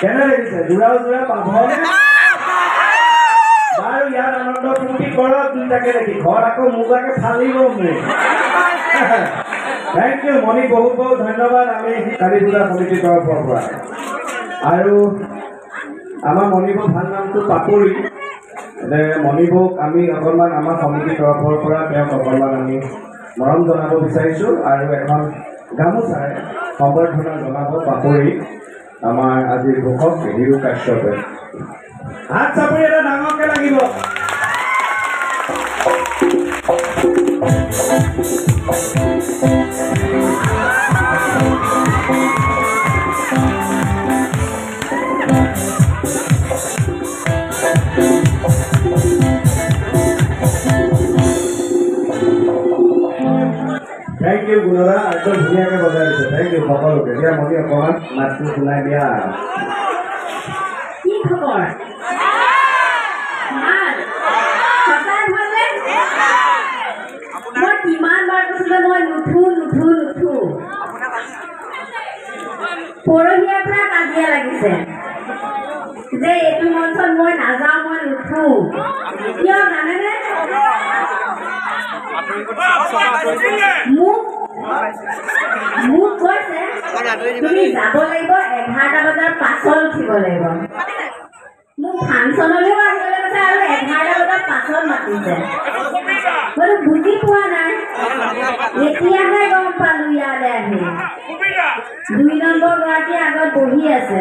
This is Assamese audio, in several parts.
কেনে লাগিছে জোৰা জোৰা পাভনে বাৰু ইয়াৰ আনন্দ ফূৰ্তি কৰক দুইটাকে দেখি ঘৰ আকৌ মোবাকে ফালিব মোক থেংক ইউ মণি বহুত বহুত ধন্যবাদ আমি কালী পূজা সমিতিৰ তৰফৰ পৰা আৰু আমাৰ মণিবক ভাল নামটো পাপৰি মণিবক আমি অকণমান আমাৰ সমিতিৰ তৰফৰ পৰা তেওঁক অকণমান আমি মৰম জনাব বিচাৰিছোঁ আৰু এখন গামোচাৰে সম্বৰ্ধনা জনাব পাপৰি আমাৰ আজিৰ ঘোষক হিৰু কাশ্যপে হাত চাপৰি এটা ডাঙৰকে লাগিব Thank you, Gunara. Aku dunia ke bagai itu. Thank you, Papa. Dia mau dia kawan, masuk sungai dia. Ini kabar. Mal. Kapan mana? Mau di mana? Baru sudah mau lutu. Porohnya pernah kajian lagi sih. Jadi itu monson mau nazar mau lutu. Dia mana ni? মোক কৈছে তুমি যাব লাগিব 11টা বজাৰ পাছত উঠিব লাগিব মোক ফাংচনলৈও আহিবলৈ কৈছে আৰু 11টা বজাৰ পাছত মাতিছে মই বুজি পোৱা নাই এতিয়াহে গম পালো ইয়ালৈ আহি 2 নম্বৰ গৰাকী আগত বহি আছে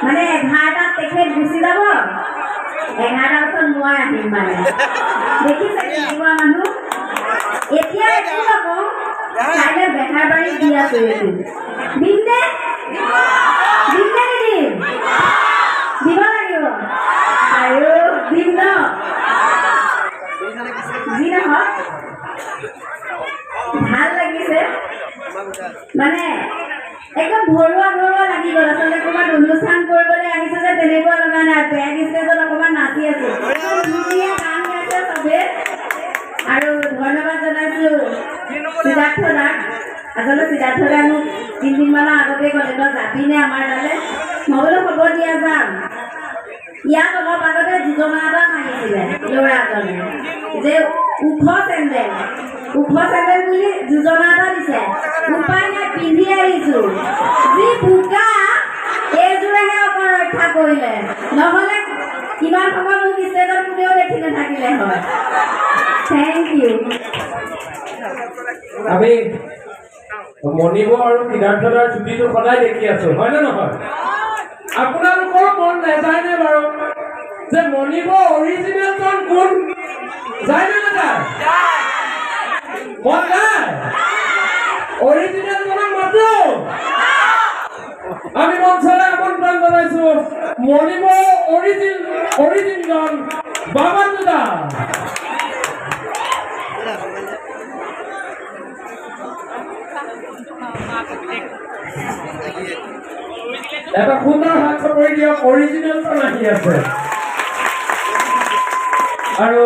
মানে 11টাত তেখেত গুচি যাব 11টা বছত মই আহিম মানে দেখিছে কিবা মানুহ এতিয়া একো নকওঁ কাইলৈ বেহাৰবাৰী দি আছো এইটো দিমনে নিদিম দিব লাগিব আৰু দিম ন যি নহওক ভাল লাগিছে মানে একদম ঘৰুৱা লাগি গ'ল আচলতে ক'ৰবাত অনুষ্ঠান কৰিবলৈ আহিছে যে তেনেকুৱা লগা নাই বেগ ষ্টেজত অকণমান নাচি আছো ধুনীয়া গান গাইছে চবে আৰু ধন্যবাদ জনাইছো সিদ্ধাৰ্থ দাক আচলতে সিদ্ধাৰ্থ দাই মোক 3 দিনমানৰ আগতে ক'লে তই যাবিনে আমাৰ তালৈ মই বোলো হ'ব দিয়া যাম ইয়াত অলপ আগতে যোজনা এটা মাৰিছিলে ল'ৰাজনে যে ওখ চেণ্ডেল বুলি যোজনা এটা দিছে উপায় নাই পিন্ধি আহিছো যি বোকা এইযোৰেহে অকণ ৰক্ষা কৰিলে নহ'লে কিমান সময় মোক ষ্টেজত কোনেও দেখি নাথাকিলে হয় থেংক ইউ আমি মণিব আৰু সিদ্ধাৰ্থদাৰ ছুটিটো সদায় দেখি আছো হয় নে নহয় আপোনালোকৰ মন নাযায়নে বাৰু যে মণিব অৰিজিনেলজন কোন যায়নে নাযায় মন যায় অৰিজিনেলজনক মাতো আমি মঞ্চলৈ আমন্ত্ৰণ জনাইছো মণিব অৰিজিনজন বাবাজুদা এটা সুন্দৰ হাত চাপৰি দিয়ক অৰিজিনেলজন আহি আছে আৰু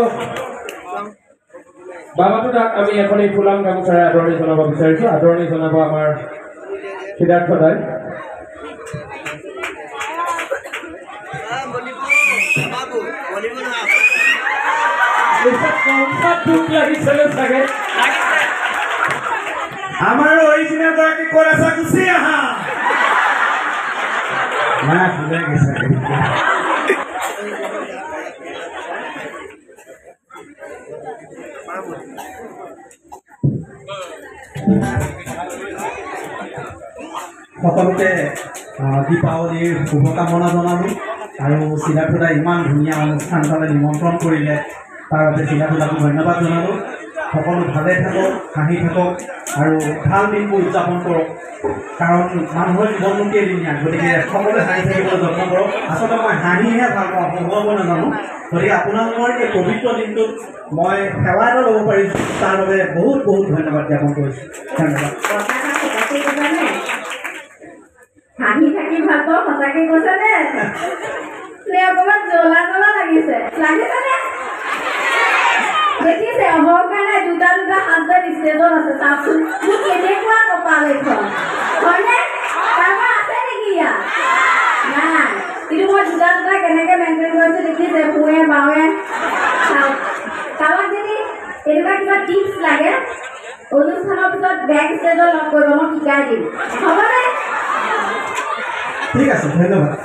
বাবাজুদাক আমি এখন এই ফুলাম গামোচাৰে আদৰণি জনাব বিচাৰিছো আদৰণি জনাব আমাৰ সিদ্ধাৰ্থ দাই আমাৰ অৰিজিনেল গৰাকী ক'ত আছা গুচি আহা সকলোকে দীপাৱলীৰ শুভকামনা জনালোঁ আৰু সিদ্ধাৰ্থদাই ইমান ধুনীয়া অনুষ্ঠান এটালৈ নিমন্ত্ৰণ কৰিলে তাৰ বাবে সিদ্ধাৰ্থদাকো ধন্যবাদ জনালোঁ সকলো ভালে থাকক হাঁহি থাকক আৰু ভাল দিনবোৰ উদযাপন কৰক কাৰণ মানুহৰ জীৱনটো কেইদিনীয়া গতিকে সকলোৱে হাঁহি থাকিবলৈ যত্ন কৰক আচলতে মই হাঁহিহে ভাল পাওঁ হহুৱাব নাজানো গতিকে আপোনালোকৰ এই পবিত্ৰ দিনটোত মই সেৱা এটা ল'ব পাৰিছোঁ তাৰ বাবে বহুত বহুত ধন্যবাদ জ্ঞাপন কৰিছোঁ ধন্যবাদ হাঁহি থাকি ভাল পাওঁ সঁচাকে কৈছে নে অকণমান জ্বলা লাগিছে লাগিছেনে দেখিছে অহংকাৰ নাই দুটা হাত ষ্টেজত আছে চাওকচোন মোক কেনেকুৱা কপাল এইখন হয়নে কাৰোবাৰ আছে নেকি ধুনীয়া নাই কিন্তু মই দুটা কেনেকৈ মেইনটেইন কৰিছোঁ দেখিছে পুৱে বাৱে কাৰোবাক যদি এনেকুৱা কিবা টিপছ লাগে অনুষ্ঠানৰ পিছত বেক ষ্টেজত লগ কৰিব মই শিকাই দিম হ'বনে ঠিক আছে ধন্যবাদ